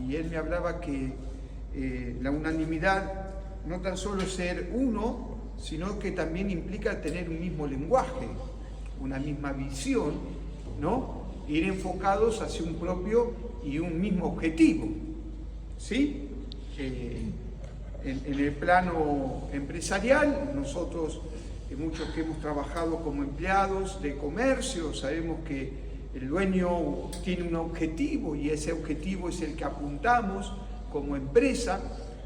y él me hablaba que la unanimidad no tan solo ser uno, sino que también implica tener un mismo lenguaje, una misma visión, ¿no? Ir enfocados hacia un propio y un mismo objetivo, ¿sí? En el plano empresarial, nosotros, muchos que hemos trabajado como empleados de comercio, sabemos que el dueño tiene un objetivo y ese objetivo es el que apuntamos como empresa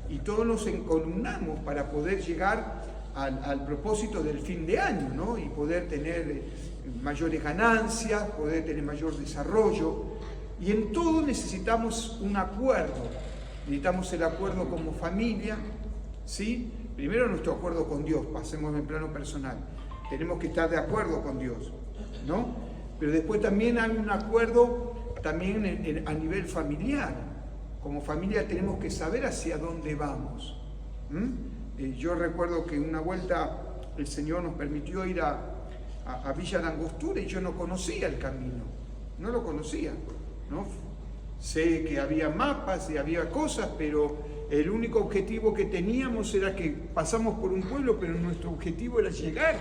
y todos nos encolumnamos para poder llegar al propósito del fin de año, ¿no? Y poder tener mayores ganancias, poder tener mayor desarrollo. Y en todo necesitamos un acuerdo. Necesitamos el acuerdo como familia, ¿sí? Primero nuestro acuerdo con Dios, pasemos en plano personal. Tenemos que estar de acuerdo con Dios, ¿no? Pero después también hay un acuerdo también a nivel familiar. Como familia tenemos que saber hacia dónde vamos. Yo recuerdo que una vuelta el Señor nos permitió ir a Villa Langostura y yo no conocía el camino, no lo conocía, ¿no? Sé que había mapas y había cosas, pero el único objetivo que teníamos era que pasamos por un pueblo, pero nuestro objetivo era llegar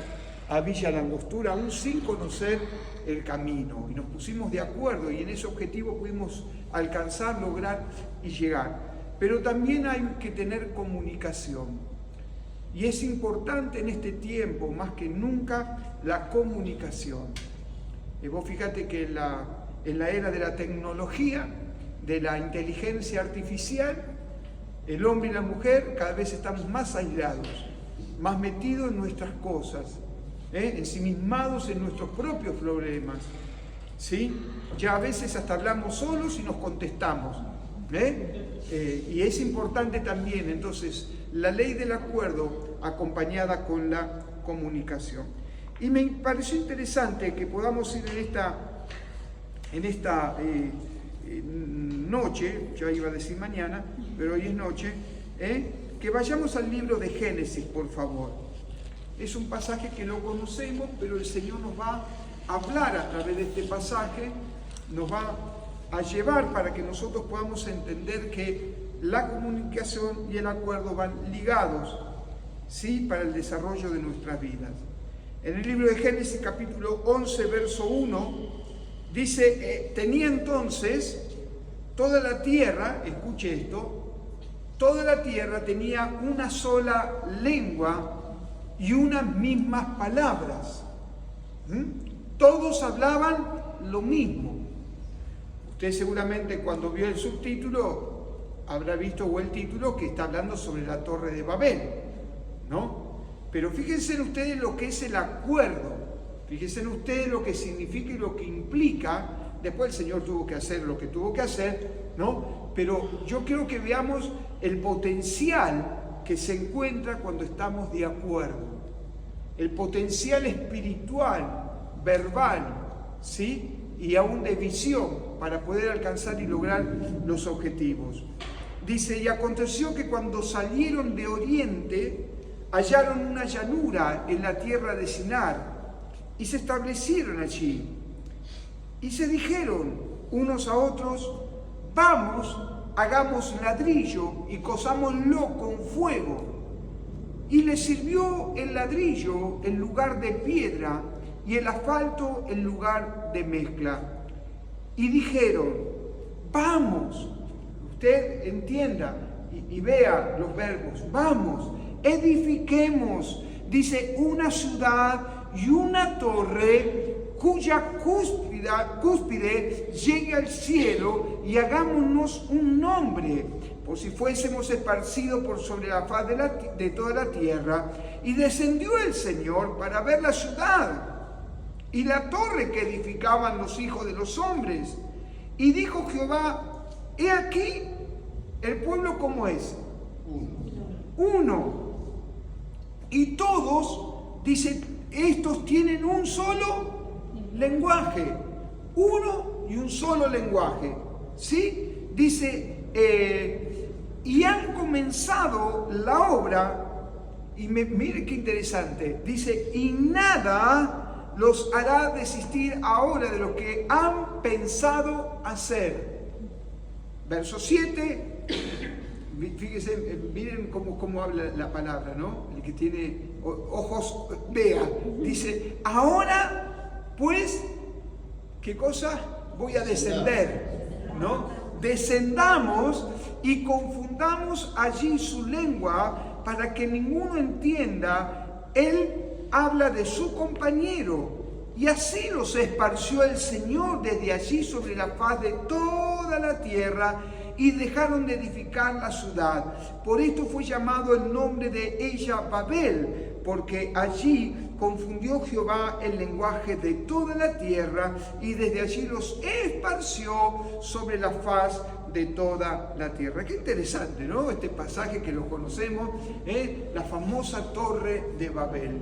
a Villa Langostura, aún sin conocer el camino. Y nos pusimos de acuerdo y en ese objetivo pudimos alcanzar, lograr y llegar. Pero también hay que tener comunicación. Y es importante en este tiempo, más que nunca, la comunicación. Vos fíjate que en la era de la tecnología, de la inteligencia artificial, el hombre y la mujer cada vez estamos más aislados, más metidos en nuestras cosas, ensimismados en nuestros propios problemas, ¿sí? Ya a veces hasta hablamos solos y nos contestamos, y es importante también, entonces, la ley del acuerdo acompañada con la comunicación. Y me pareció interesante que podamos ir en esta noche, yo iba a decir mañana, pero hoy es noche, que vayamos al libro de Génesis, por favor. Es un pasaje que lo conocemos, pero el Señor nos va a hablar a través de este pasaje, nos va a llevar para que nosotros podamos entender que la comunicación y el acuerdo van ligados, ¿sí?, para el desarrollo de nuestras vidas. En el libro de Génesis, capítulo 11, verso 1, dice, tenía entonces toda la tierra, escuche esto, toda la tierra tenía una sola lengua y unas mismas palabras. Todos hablaban lo mismo. Usted seguramente cuando vio el subtítulo habrá visto o el título que está hablando sobre la Torre de Babel, ¿no? Pero fíjense ustedes lo que es el acuerdo, fíjense ustedes lo que significa y lo que implica. Después el Señor tuvo que hacer lo que tuvo que hacer, ¿no? Pero yo quiero que veamos el potencial que se encuentra cuando estamos de acuerdo. El potencial espiritual, verbal, ¿sí?, y aún de visión para poder alcanzar y lograr los objetivos. Dice, y aconteció que cuando salieron de oriente, hallaron una llanura en la tierra de Sinar y se establecieron allí. Y se dijeron unos a otros, vamos, hagamos ladrillo y cosámoslo con fuego. Y les sirvió el ladrillo en lugar de piedra y el asfalto en lugar de mezcla. Y dijeron, vamos, usted entienda y vea los verbos, vamos, edifiquemos, dice, una ciudad y una torre cuya cúspide llegue al cielo y hagámonos un nombre, por si fuésemos esparcidos por sobre la faz de toda la tierra. Y descendió el Señor para ver la ciudad y la torre que edificaban los hijos de los hombres. Y dijo Jehová, he aquí el pueblo como es, uno. Y todos, dice, estos tienen un solo lenguaje, uno y un solo lenguaje, ¿sí? Dice, y han comenzado la obra, y mire qué interesante, dice, y nada los hará desistir ahora de lo que han pensado hacer. Verso 7, fíjense, miren cómo habla la palabra, ¿no? El que tiene ojos, vea. Dice, ahora, pues, ¿qué cosa? Voy a descender, ¿no? Descendamos y confundamos allí su lengua para que ninguno entienda. Él habla de su compañero. Y así los esparció el Señor desde allí sobre la faz de toda la tierra y dejaron de edificar la ciudad. Por esto fue llamado el nombre de ella Babel, porque allí confundió Jehová el lenguaje de toda la tierra y desde allí los esparció sobre la faz de toda la tierra. Qué interesante, ¿no? Este pasaje que lo conocemos, la famosa Torre de Babel.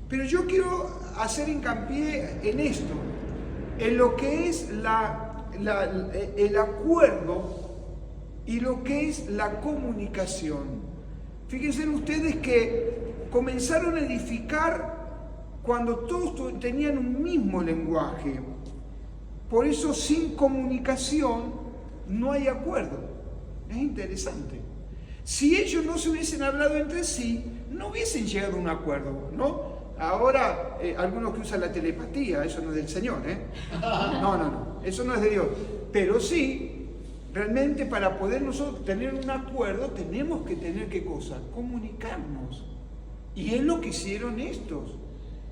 Pero yo quiero hacer hincapié en esto, en lo que es el acuerdo y lo que es la comunicación. Fíjense ustedes que comenzaron a edificar cuando todos tenían un mismo lenguaje. Por eso sin comunicación no hay acuerdo. Es interesante. Si ellos no se hubiesen hablado entre sí, no hubiesen llegado a un acuerdo, ¿no? Ahora, algunos que usan la telepatía, eso no es del Señor, No, eso no es de Dios. Pero sí, realmente para poder nosotros tener un acuerdo, tenemos que tener, ¿qué cosa? Comunicarnos. Y es lo que hicieron estos.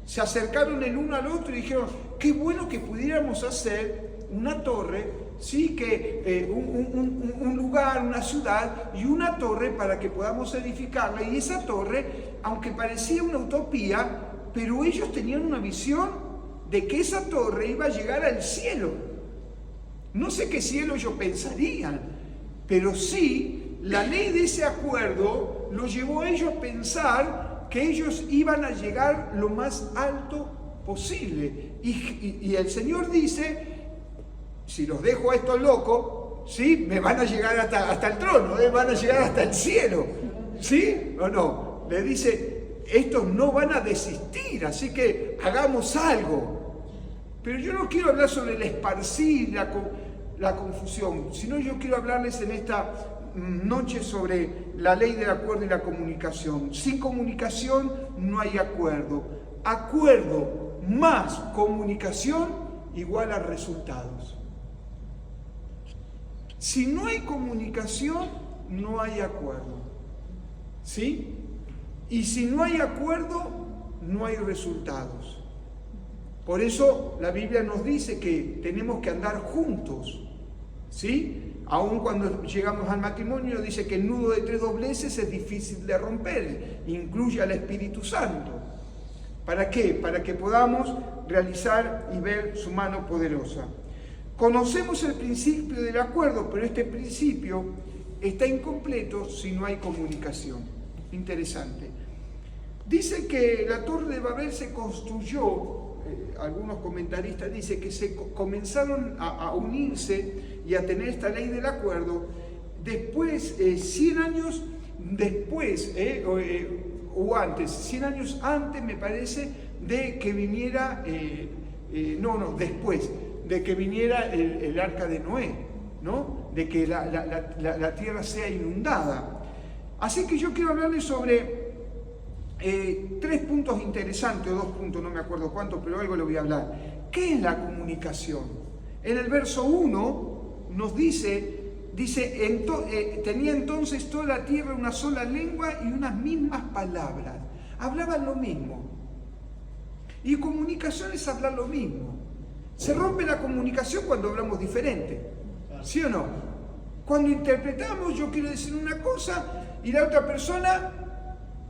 Se acercaron el uno al otro y dijeron, qué bueno que pudiéramos hacer una torre, sí, que un lugar, una ciudad y una torre para que podamos edificarla. Y esa torre, aunque parecía una utopía, pero ellos tenían una visión de que esa torre iba a llegar al cielo. No sé qué cielo ellos pensarían, pero sí, la ley de ese acuerdo los llevó a ellos a pensar que ellos iban a llegar lo más alto posible. Y el Señor dice, si los dejo a estos locos, ¿sí? Me van a llegar hasta el trono, van a llegar hasta el cielo, ¿sí? ¿O no? Le dice, estos no van a desistir, así que hagamos algo. Pero yo no quiero hablar sobre el esparcir, la confusión, sino yo quiero hablarles en esta noche sobre la ley del acuerdo y la comunicación. Sin comunicación no hay acuerdo. Acuerdo más comunicación igual a resultados. Si no hay comunicación, no hay acuerdo. ¿Sí? Y si no hay acuerdo, no hay resultados. Por eso la Biblia nos dice que tenemos que andar juntos, ¿sí? Aun cuando llegamos al matrimonio, dice que el nudo de 3 dobleces es difícil de romper, incluye al Espíritu Santo. ¿Para qué? Para que podamos realizar y ver su mano poderosa. Conocemos el principio del acuerdo, pero este principio está incompleto si no hay comunicación. Interesante. Dice que la Torre de Babel se construyó, algunos comentaristas dicen que se comenzaron a unirse y a tener esta ley del acuerdo después, 100 años después, o antes, 100 años antes me parece de que viniera, después, de que viniera el arca de Noé, ¿no? De que la tierra sea inundada. Así que yo quiero hablarles sobre 3 puntos interesantes, o 2 puntos, no me acuerdo cuántos, pero algo le voy a hablar. ¿Qué es la comunicación? En el verso 1 nos dice, tenía entonces toda la tierra una sola lengua y unas mismas palabras. Hablaban lo mismo. Y comunicación es hablar lo mismo. Se rompe la comunicación cuando hablamos diferente, ¿sí o no? Cuando interpretamos, yo quiero decir una cosa y la otra persona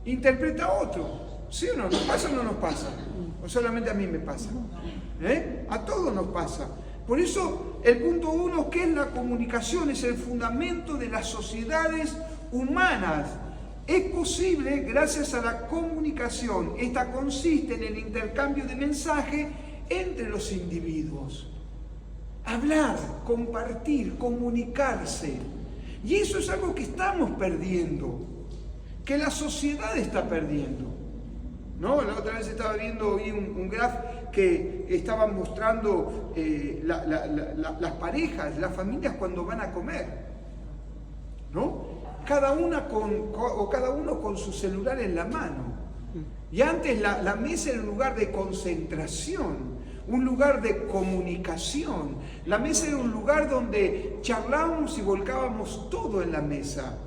interpreta otro, ¿sí o no? ¿Nos pasa o no nos pasa? ¿O solamente a mí me pasa? A todos nos pasa. Por eso el punto 1, ¿qué es la comunicación? Es el fundamento de las sociedades humanas. Es posible gracias a la comunicación. Esta consiste en el intercambio de mensaje entre los individuos. Hablar, compartir, comunicarse. Y eso es algo que estamos perdiendo, que la sociedad está perdiendo, ¿no? La otra vez estaba viendo un graph que estaban mostrando las parejas, las familias cuando van a comer. ¿no? Cada uno con su celular en la mano. Y antes la mesa era un lugar de concentración, un lugar de comunicación. La mesa era un lugar donde charlábamos y volcábamos todo en la mesa.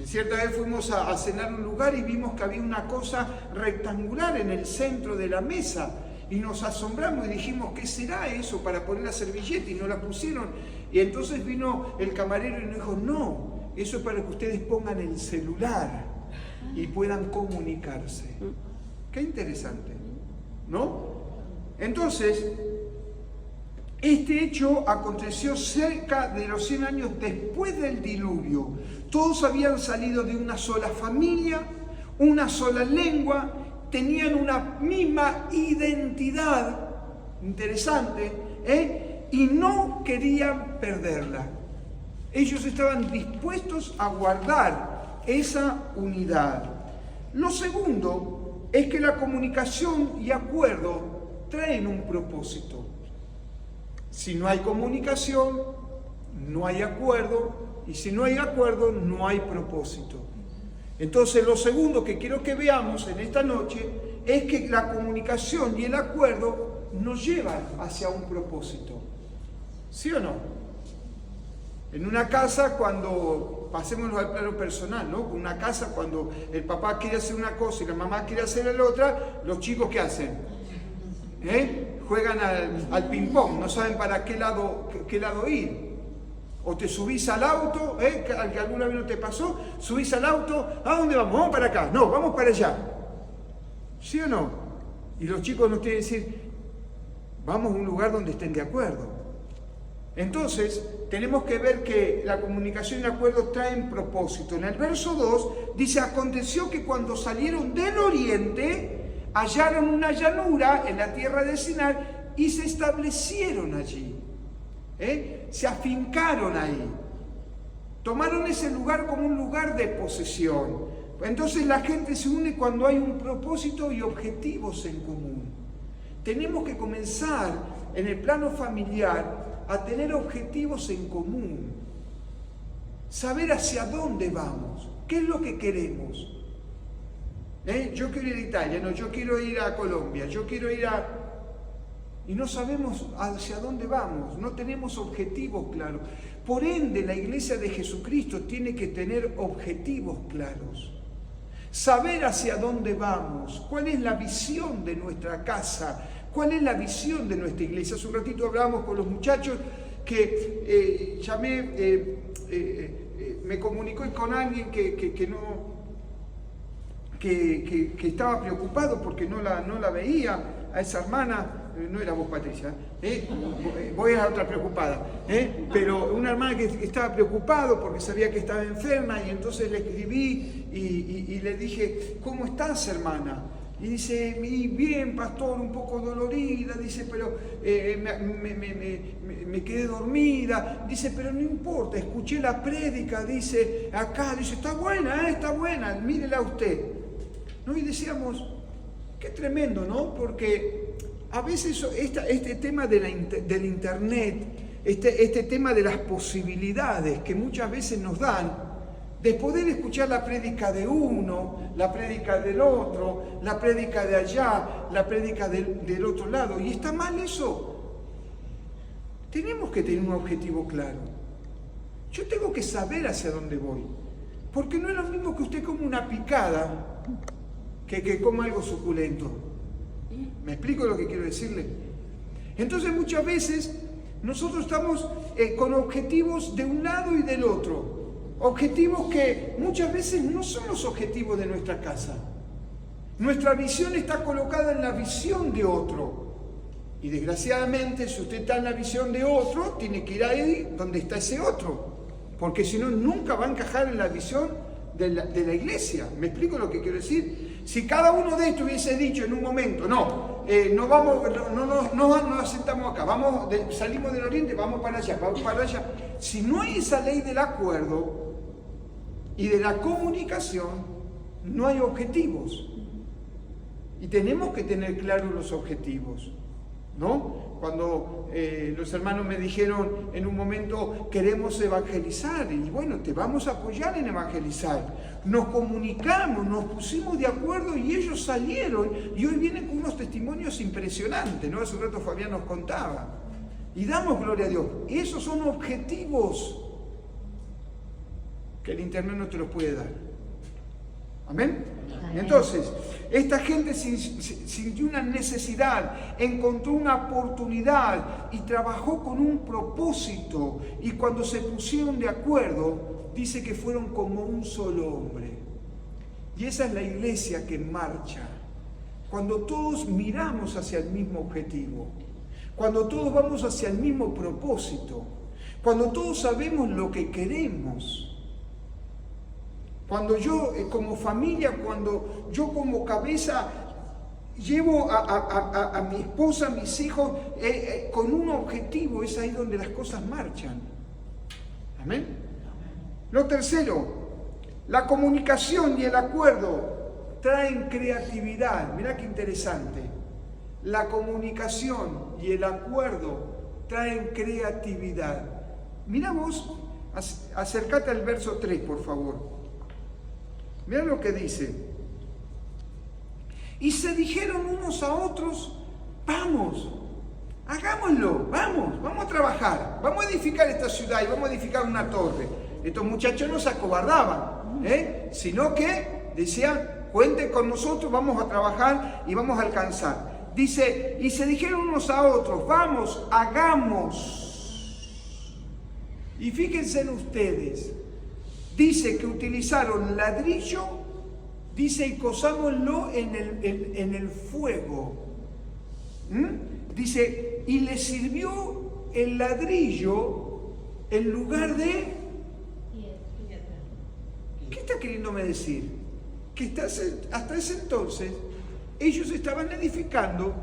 Cierta vez fuimos a cenar a un lugar y vimos que había una cosa rectangular en el centro de la mesa. Y nos asombramos y dijimos, ¿qué será eso para poner la servilleta? Y no la pusieron. Y entonces vino el camarero y nos dijo, no, eso es para que ustedes pongan el celular y puedan comunicarse. Qué interesante, ¿no? Entonces, este hecho aconteció cerca de los 100 años después del diluvio. Todos habían salido de una sola familia, una sola lengua, tenían una misma identidad, interesante, y no querían perderla. Ellos estaban dispuestos a guardar esa unidad. Lo segundo es que la comunicación y acuerdo traen un propósito. Si no hay comunicación, no hay acuerdo, y si no hay acuerdo, no hay propósito. Entonces, lo segundo que quiero que veamos en esta noche es que la comunicación y el acuerdo nos llevan hacia un propósito. ¿Sí o no? En una casa, cuando, pasémonos al plano personal, ¿no? Una casa, cuando el papá quiere hacer una cosa y la mamá quiere hacer la otra, los chicos, ¿qué hacen? Juegan al ping-pong, no saben para qué lado ir. O te subís al auto, que alguna vez no te pasó, subís al auto, ¿a dónde vamos? Vamos para acá, no, vamos para allá. ¿Sí o no? Y los chicos nos tienen que decir, vamos a un lugar donde estén de acuerdo. Entonces, tenemos que ver que la comunicación y el acuerdo traen propósito. En el verso 2 dice, aconteció que cuando salieron del oriente, hallaron una llanura en la tierra de Sinar y se establecieron allí. Se afincaron ahí, tomaron ese lugar como un lugar de posesión. Entonces la gente se une cuando hay un propósito y objetivos en común. Tenemos que comenzar en el plano familiar a tener objetivos en común, saber hacia dónde vamos, qué es lo que queremos. Yo quiero ir a Italia, no, yo quiero ir a Colombia, yo quiero ir a... Y no sabemos hacia dónde vamos, no tenemos objetivos claros. Por ende, la Iglesia de Jesucristo tiene que tener objetivos claros. Saber hacia dónde vamos, cuál es la visión de nuestra casa, cuál es la visión de nuestra iglesia. Hace un ratito hablábamos con los muchachos que me comunicó con alguien que estaba preocupado porque no la veía, a esa hermana. No era vos, Patricia, vos eras otra preocupada, pero una hermana que estaba preocupado porque sabía que estaba enferma, y entonces le escribí y le dije, ¿cómo estás, hermana? Y dice, bien, pastor, un poco dolorida, dice, pero me quedé dormida, dice, pero no importa, escuché la prédica, dice, acá, dice, está buena, mírela usted. ¿No? Y decíamos, qué tremendo, ¿no? Porque a veces este tema del internet, este tema de las posibilidades que muchas veces nos dan, de poder escuchar la prédica de uno, la prédica del otro, la prédica de allá, la prédica del otro lado. ¿Y está mal eso? Tenemos que tener un objetivo claro. Yo tengo que saber hacia dónde voy. Porque no es lo mismo que usted coma una picada que coma algo suculento. ¿Me explico lo que quiero decirle? Entonces muchas veces nosotros estamos con objetivos de un lado y del otro. Objetivos que muchas veces no son los objetivos de nuestra casa. Nuestra visión está colocada en la visión de otro. Y desgraciadamente, si usted está en la visión de otro, tiene que ir ahí donde está ese otro. Porque si no, nunca va a encajar en la visión de la iglesia. ¿Me explico lo que quiero decir? Si cada uno de estos hubiese dicho en un momento, no nos sentamos acá, salimos del oriente, vamos para allá. Si no hay esa ley del acuerdo y de la comunicación, no hay objetivos. Y tenemos que tener claros los objetivos. ¿no? Cuando los hermanos me dijeron en un momento, queremos evangelizar, y bueno, te vamos a apoyar en evangelizar. Nos comunicamos, nos pusimos de acuerdo y ellos salieron, y hoy vienen con unos testimonios impresionantes, ¿no? Hace un rato Fabián nos contaba. Y damos gloria a Dios. Esos son objetivos que el internet no te los puede dar. ¿Amén? Entonces, esta gente sintió una necesidad, encontró una oportunidad y trabajó con un propósito. Y cuando se pusieron de acuerdo, dice que fueron como un solo hombre. Y esa es la iglesia que marcha. Cuando todos miramos hacia el mismo objetivo, cuando todos vamos hacia el mismo propósito, cuando todos sabemos lo que queremos. Cuando yo como familia, cuando yo como cabeza llevo a mi esposa, a mis hijos, con un objetivo, es ahí donde las cosas marchan. Amén. Lo tercero, la comunicación y el acuerdo traen creatividad. Mirá qué interesante. La comunicación y el acuerdo traen creatividad. Mirá vos, acércate al verso 3, por favor. Mirá lo que dice. Y se dijeron unos a otros, vamos, hagámoslo, vamos a trabajar, vamos a edificar esta ciudad y vamos a edificar una torre. Estos muchachos no se acobardaban, sino que decían, cuenten con nosotros, vamos a trabajar y vamos a alcanzar. Dice, y se dijeron unos a otros, vamos, hagamos. Y fíjense en ustedes, dice que utilizaron ladrillo, dice, y cosámoslo en el fuego. Dice, y le sirvió el ladrillo en lugar de... ¿Qué está queriéndome decir? Que hasta ese entonces ellos estaban edificando,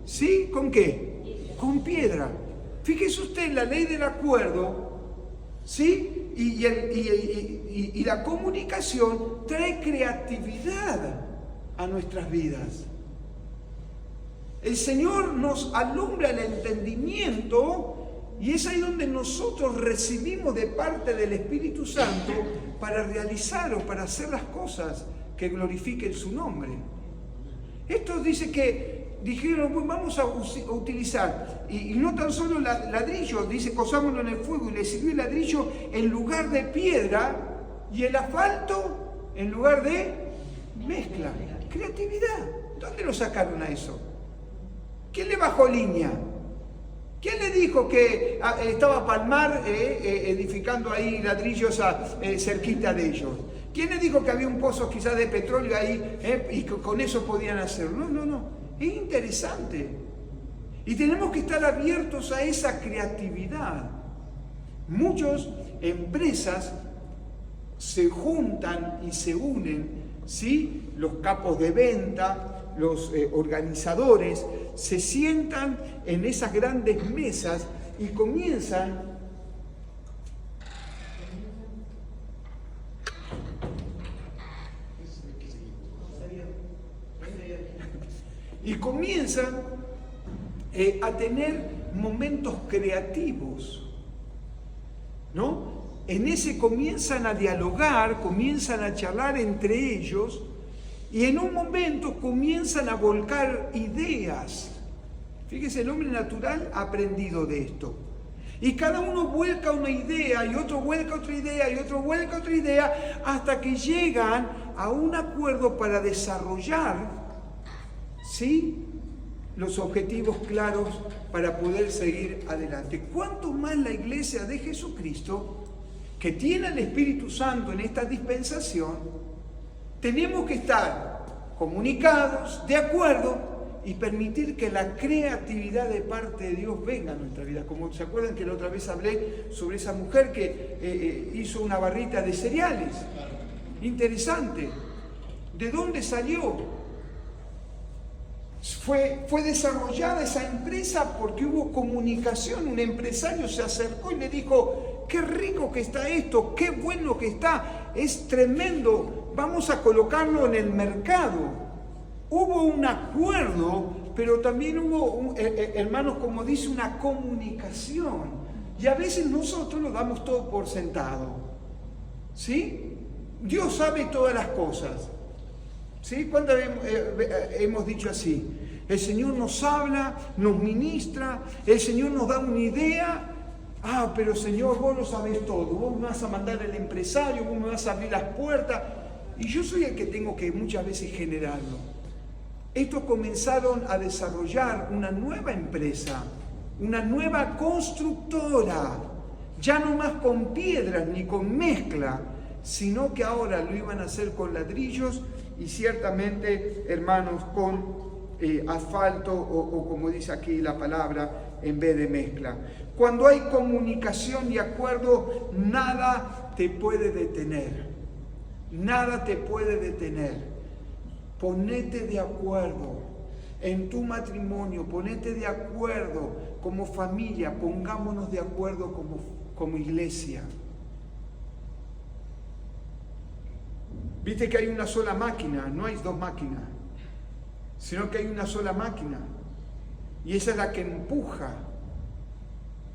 ¿sí? ¿Con qué? Con piedra. Fíjese usted, la ley del acuerdo, ¿sí? Y la comunicación trae creatividad a nuestras vidas. El Señor nos alumbra el entendimiento y es ahí donde nosotros recibimos de parte del Espíritu Santo para realizar o para hacer las cosas que glorifiquen su nombre. Esto dice que dijeron, pues vamos a utilizar, y no tan solo ladrillo, dice, cosámoslo en el fuego, y le sirvió el ladrillo en lugar de piedra, y el asfalto en lugar de mezcla. Creatividad. ¿Dónde lo sacaron a eso? ¿Quién le bajó línea? ¿Quién le dijo que estaba Palmar edificando ahí ladrillos cerquita de ellos? ¿Quién le dijo que había un pozo quizás de petróleo ahí y que con eso podían hacerlo? No. Es interesante. Y tenemos que estar abiertos a esa creatividad. Muchas empresas se juntan y se unen, ¿sí? Los capos de venta, los organizadores, se sientan en esas grandes mesas y comienzan a tener momentos creativos, ¿no? En ese comienzan a dialogar, comienzan a charlar entre ellos y en un momento comienzan a volcar ideas. Fíjese, el hombre natural ha aprendido de esto. Y cada uno vuelca una idea y otro vuelca otra idea y otro vuelca otra idea hasta que llegan a un acuerdo para desarrollar, ¿sí?, los objetivos claros para poder seguir adelante. ¿Cuánto más la iglesia de Jesucristo, que tiene el Espíritu Santo en esta dispensación, tenemos que estar comunicados, de acuerdo, y permitir que la creatividad de parte de Dios venga a nuestra vida? Como se acuerdan que la otra vez hablé sobre esa mujer que hizo una barrita de cereales. Interesante. ¿De dónde salió? Fue desarrollada esa empresa porque hubo comunicación. Un empresario se acercó y le dijo, qué rico que está esto, qué bueno que está, es tremendo, vamos a colocarlo en el mercado. Hubo un acuerdo pero también hubo, hermanos, como dice, una comunicación. Y a veces nosotros lo damos todo por sentado. ¿Sí? Dios sabe todas las cosas. ¿Sí? ¿Cuántas hemos dicho así? El Señor nos habla, nos ministra, el Señor nos da una idea. Ah, pero Señor, vos lo sabés todo, vos me vas a mandar el empresario, vos me vas a abrir las puertas. Y yo soy el que tengo que muchas veces generarlo. Estos comenzaron a desarrollar una nueva empresa, una nueva constructora, ya no más con piedras ni con mezcla, sino que ahora lo iban a hacer con ladrillos y ciertamente, hermanos, con asfalto o como dice aquí la palabra, en vez de mezcla. Cuando hay comunicación y acuerdo, nada te puede detener. Nada te puede detener. Ponete de acuerdo en tu matrimonio, ponete de acuerdo como familia, pongámonos de acuerdo como iglesia. Viste que hay una sola máquina, no hay dos máquinas, sino que hay una sola máquina. Y esa es la que empuja,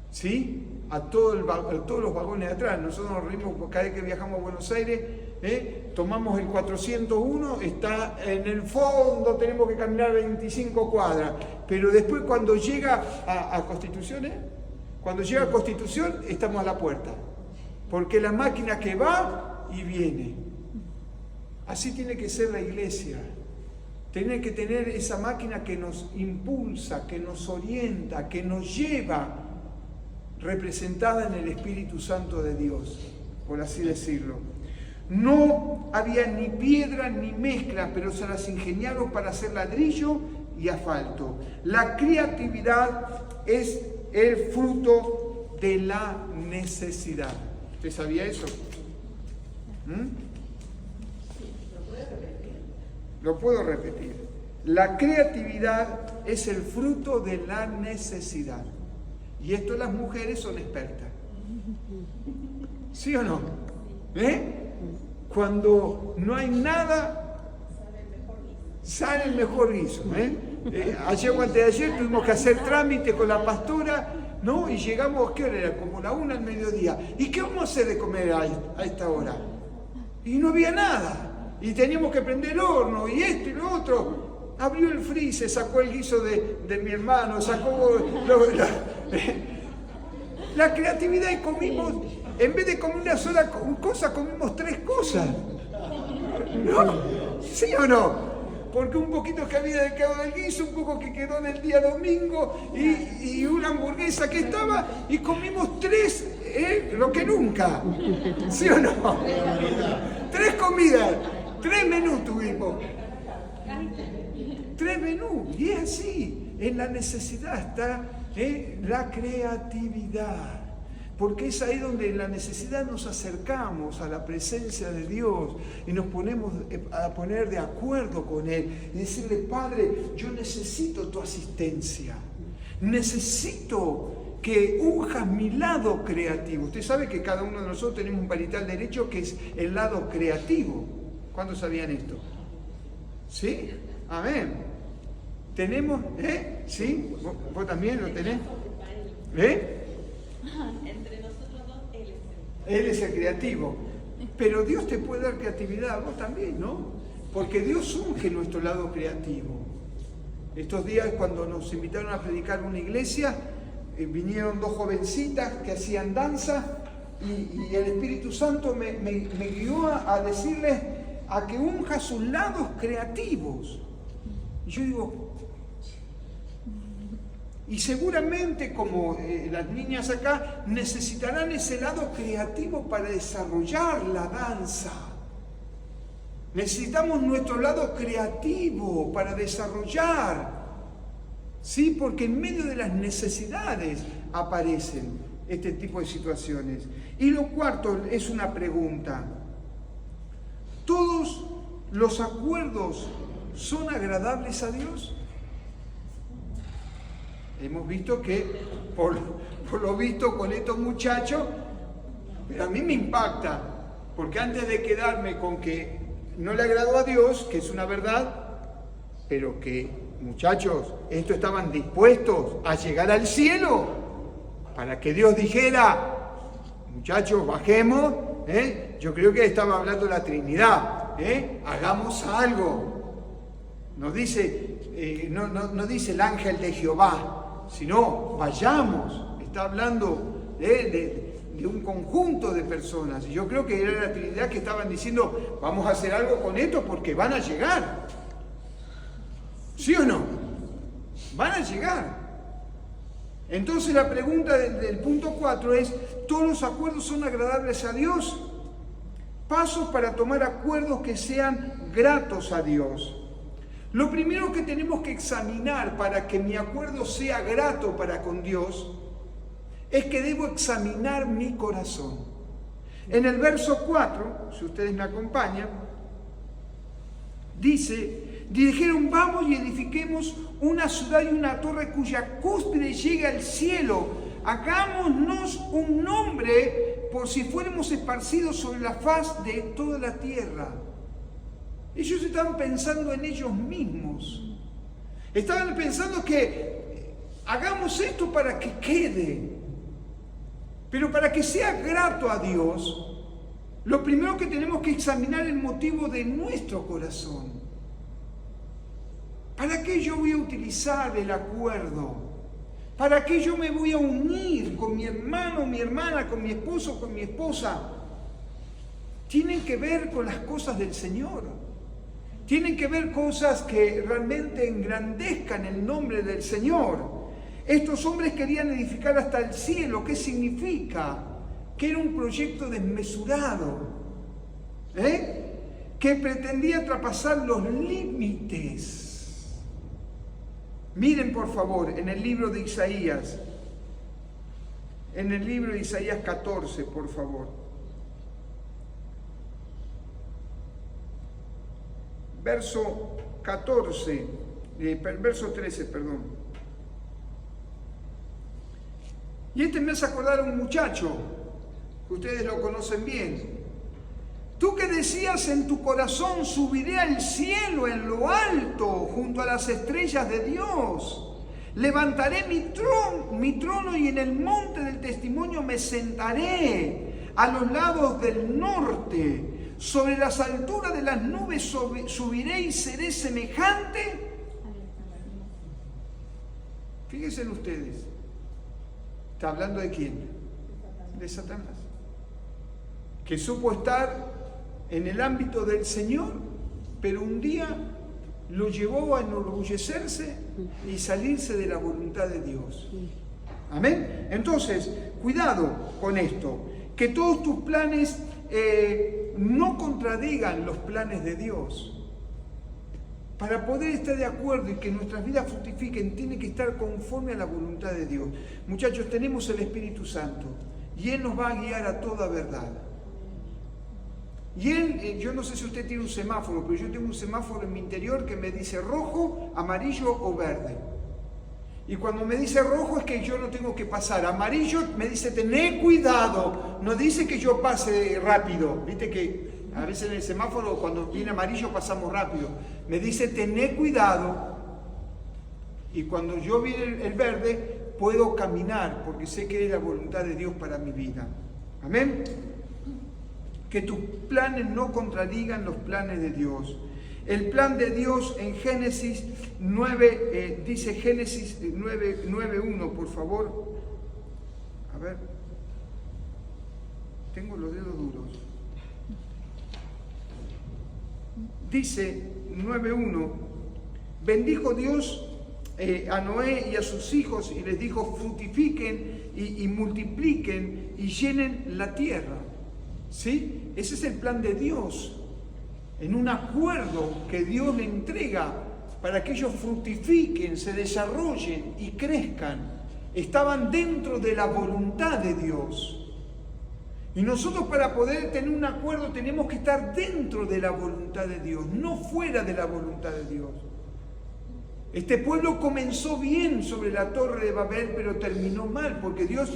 ¿sí? A todos los vagones de atrás. Nosotros nos reímos cada vez que viajamos a Buenos Aires, tomamos el 401, está en el fondo, tenemos que caminar 25 cuadras. Pero después cuando llega a Constitución, estamos a la puerta. Porque la máquina que va y viene. Así tiene que ser la iglesia. Tiene que tener esa máquina que nos impulsa, que nos orienta, que nos lleva, representada en el Espíritu Santo de Dios, por así decirlo. No había ni piedra ni mezcla, pero se las ingeniaron para hacer ladrillo y asfalto. La creatividad es el fruto de la necesidad. ¿Usted sabía eso? Lo puedo repetir. La creatividad es el fruto de la necesidad. Y esto las mujeres son expertas. ¿Sí o no? Cuando no hay nada, sale el mejor guiso. Ayer o antes de ayer tuvimos que hacer trámite con la pastora, ¿no? Y llegamos, ¿qué hora era? Como la 1 al mediodía. ¿Y qué vamos a hacer de comer a esta hora? Y no había nada. Y teníamos que prender el horno, y esto y lo otro. Abrió el freezer, sacó el guiso de mi hermano, sacó la creatividad y comimos, en vez de comer una sola cosa, comimos 3 cosas. ¿No? ¿Sí o no? Porque un poquito que había quedado del guiso, un poco que quedó del día domingo, y una hamburguesa que estaba, y comimos 3, lo que nunca. ¿Sí o no? 3 comidas. 3 menús tuvimos. 3 menús. Y es así. En la necesidad está la creatividad. Porque es ahí donde en la necesidad nos acercamos a la presencia de Dios y nos ponemos a poner de acuerdo con Él. Y decirle, Padre, yo necesito tu asistencia. Necesito que unjas mi lado creativo. Usted sabe que cada uno de nosotros tenemos un parital derecho que es el lado creativo. ¿Cuántos sabían esto? ¿Sí? Amén. ¿Tenemos? ¿Sí? ¿Vos también lo tenés? Entre nosotros dos, Él es el creativo. Pero Dios te puede dar creatividad a vos también, ¿no? Porque Dios unge nuestro lado creativo. Estos días, cuando nos invitaron a predicar en una iglesia, vinieron 2 jovencitas que hacían danza y el Espíritu Santo me guió a decirles a que unja sus lados creativos. Y yo digo, y seguramente como las niñas acá necesitarán ese lado creativo para desarrollar la danza. Necesitamos nuestro lado creativo para desarrollar, ¿sí? Porque en medio de las necesidades aparecen este tipo de situaciones. Y lo cuarto es una pregunta. ¿Todos los acuerdos son agradables a Dios? Hemos visto que, por lo visto con estos muchachos, pero a mí me impacta, porque antes de quedarme con que no le agradó a Dios, que es una verdad, pero que, muchachos, estos estaban dispuestos a llegar al cielo para que Dios dijera, muchachos, bajemos. Yo creo que estaba hablando la Trinidad, hagamos algo. No dice, no dice el ángel de Jehová, sino vayamos. Está hablando de un conjunto de personas. Y yo creo que era la Trinidad que estaban diciendo, vamos a hacer algo con esto porque van a llegar. ¿Sí o no? Van a llegar. Entonces la pregunta del punto 4 es, ¿todos los acuerdos son agradables a Dios? Pasos para tomar acuerdos que sean gratos a Dios. Lo primero que tenemos que examinar para que mi acuerdo sea grato para con Dios es que debo examinar mi corazón. En el verso 4, si ustedes me acompañan, dice, dijeron, vamos y edifiquemos una ciudad y una torre cuya cúspide llegue al cielo. Hagámonos un nombre por si fuéramos esparcidos sobre la faz de toda la tierra. Ellos estaban pensando en ellos mismos. Estaban pensando que hagamos esto para que quede. Pero para que sea grato a Dios, lo primero que tenemos que examinar es el motivo de nuestro corazón. ¿Para qué yo voy a utilizar el acuerdo? ¿Para qué yo me voy a unir con mi hermano, mi hermana, con mi esposo, con mi esposa? Tienen que ver con las cosas del Señor. Tienen que ver cosas que realmente engrandezcan el nombre del Señor. Estos hombres querían edificar hasta el cielo. ¿Qué significa? Que era un proyecto desmesurado, que pretendía traspasar los límites. Miren por favor en el libro de Isaías, 14, por favor. Verso 13, perdón. Y me hace acordar a un muchacho, que ustedes lo conocen bien. Tú que decías en tu corazón, subiré al cielo en lo alto, junto a las estrellas de Dios. Levantaré mi trono y en el monte del testimonio me sentaré, a los lados del norte. Sobre las alturas de las nubes subiré y seré semejante. Fíjense ustedes. ¿Está hablando de quién? De Satanás. Que supo estar en el ámbito del Señor, pero un día lo llevó a enorgullecerse y salirse de la voluntad de Dios. Amén. Entonces, cuidado con esto. Que todos tus planes no contradigan los planes de Dios. Para poder estar de acuerdo y que nuestras vidas fructifiquen, tiene que estar conforme a la voluntad de Dios. Muchachos, tenemos el Espíritu Santo y Él nos va a guiar a toda verdad. Y Él, yo no sé si usted tiene un semáforo, pero yo tengo un semáforo en mi interior que me dice rojo, amarillo o verde. Y cuando me dice rojo es que yo no tengo que pasar. Amarillo me dice tené cuidado, no dice que yo pase rápido. Viste que a veces en el semáforo cuando viene amarillo pasamos rápido. Me dice tené cuidado. Y cuando yo viene el verde puedo caminar porque sé que es la voluntad de Dios para mi vida. Amén. Que tus planes no contradigan los planes de Dios. El plan de Dios en Génesis 9, dice Génesis 9:1, por favor. A ver, tengo los dedos duros. Dice 9:1, bendijo Dios a Noé y a sus hijos y les dijo, fructifiquen y multipliquen y llenen la tierra. ¿Sí? Ese es el plan de Dios. En un acuerdo que Dios le entrega para que ellos fructifiquen, se desarrollen y crezcan. Estaban dentro de la voluntad de Dios. Y nosotros para poder tener un acuerdo tenemos que estar dentro de la voluntad de Dios, no fuera de la voluntad de Dios. Este pueblo comenzó bien sobre la torre de Babel, pero terminó mal, porque Dios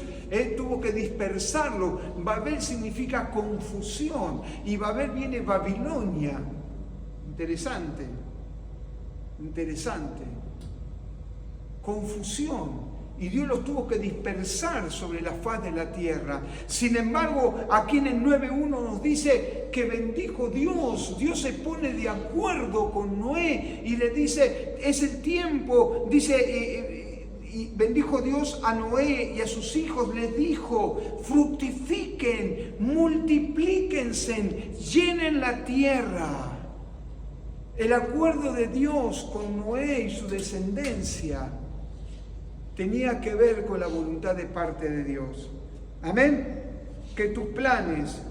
tuvo que dispersarlo. Babel significa confusión, y Babel viene Babilonia. Interesante. Interesante. Confusión. Y Dios los tuvo que dispersar sobre la faz de la tierra. Sin embargo, aquí en el 9.1 nos dice que bendijo Dios. Dios se pone de acuerdo con Noé y le dice, es el tiempo, dice, y bendijo Dios a Noé y a sus hijos, les dijo, fructifiquen, multiplíquense, llenen la tierra. El acuerdo de Dios con Noé y su descendencia tenía que ver con la voluntad de parte de Dios. Amén. Que tus planes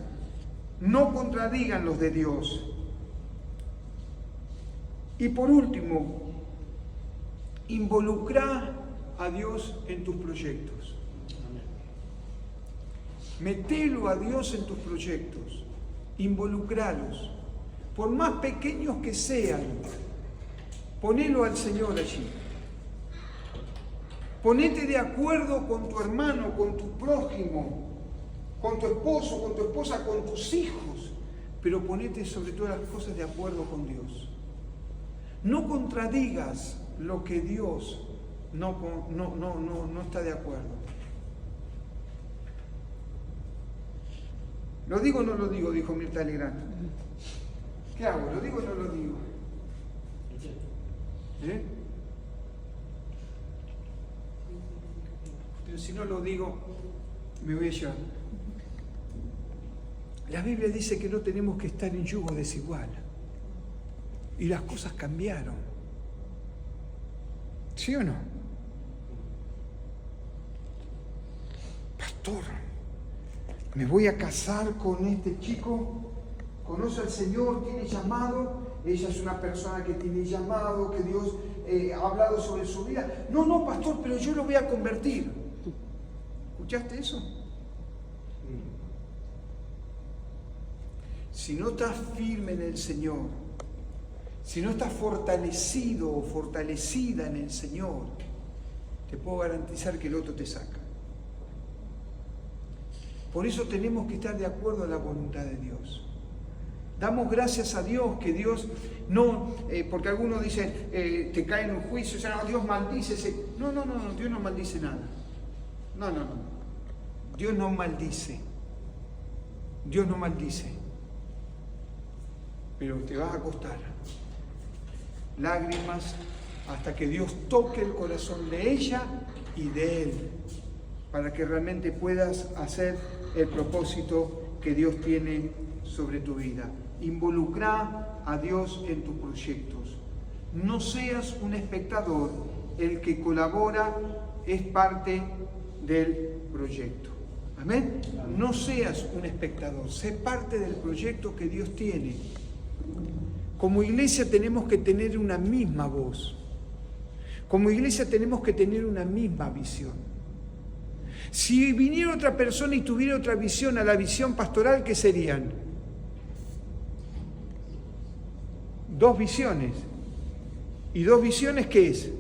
no contradigan los de Dios. Y por último, involucra a Dios en tus proyectos. Metelo a Dios en tus proyectos. Involucralos. Por más pequeños que sean, ponelo al Señor allí. Ponete de acuerdo con tu hermano, con tu prójimo, con tu esposo, con tu esposa, con tus hijos, pero ponete sobre todas las cosas de acuerdo con Dios. No contradigas lo que Dios no está de acuerdo. ¿Lo digo o no lo digo?, dijo Mirta Legrand. ¿Qué hago? ¿Lo digo o no lo digo? Pero si no lo digo, me voy a llevar. La Biblia dice que no tenemos que estar en yugo desigual. Y las cosas cambiaron. ¿Sí o no? Pastor, me voy a casar con este chico, conoce al Señor, tiene llamado, ella es una persona que tiene llamado, que Dios ha hablado sobre su vida. No, pastor, pero yo lo voy a convertir. ¿Escuchaste eso? Si no estás firme en el Señor, si no estás fortalecido o fortalecida en el Señor, te puedo garantizar que el otro te saca. Por eso tenemos que estar de acuerdo a la voluntad de Dios. Damos gracias a Dios que Dios no, porque algunos dicen, te cae en un juicio, o sea, no, Dios maldice. No, Dios no maldice nada. No. Dios no maldice. Dios no maldice. Pero te vas a costar lágrimas hasta que Dios toque el corazón de ella y de él, para que realmente puedas hacer el propósito que Dios tiene sobre tu vida. Involucra a Dios en tus proyectos. No seas un espectador. El que colabora es parte del proyecto. Amén. No seas un espectador. Sé parte del proyecto que Dios tiene. Como iglesia tenemos que tener una misma voz. Como iglesia tenemos que tener una misma visión. Si viniera otra persona y tuviera otra visión a la visión pastoral, ¿qué serían? Dos visiones. ¿Y dos visiones qué es?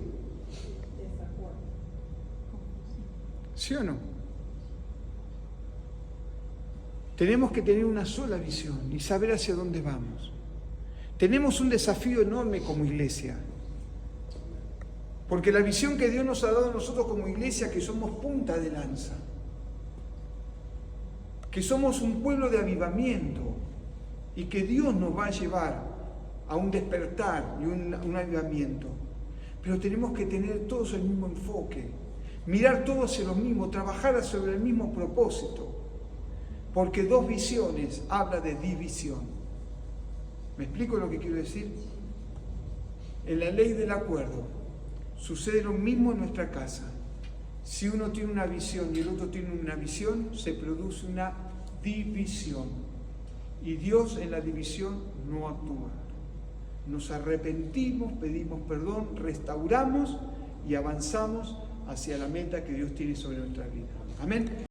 ¿Sí o no? Tenemos que tener una sola visión y saber hacia dónde vamos. Tenemos un desafío enorme como iglesia. Porque la visión que Dios nos ha dado a nosotros como iglesia, que somos punta de lanza, que somos un pueblo de avivamiento y que Dios nos va a llevar a un despertar y un avivamiento. Pero tenemos que tener todos el mismo enfoque, mirar todos hacia lo mismo, trabajar sobre el mismo propósito. Porque dos visiones habla de división. ¿Me explico lo que quiero decir? En la ley del acuerdo sucede lo mismo en nuestra casa. Si uno tiene una visión y el otro tiene una visión, se produce una división. Y Dios en la división no actúa. Nos arrepentimos, pedimos perdón, restauramos y avanzamos hacia la meta que Dios tiene sobre nuestra vida. Amén.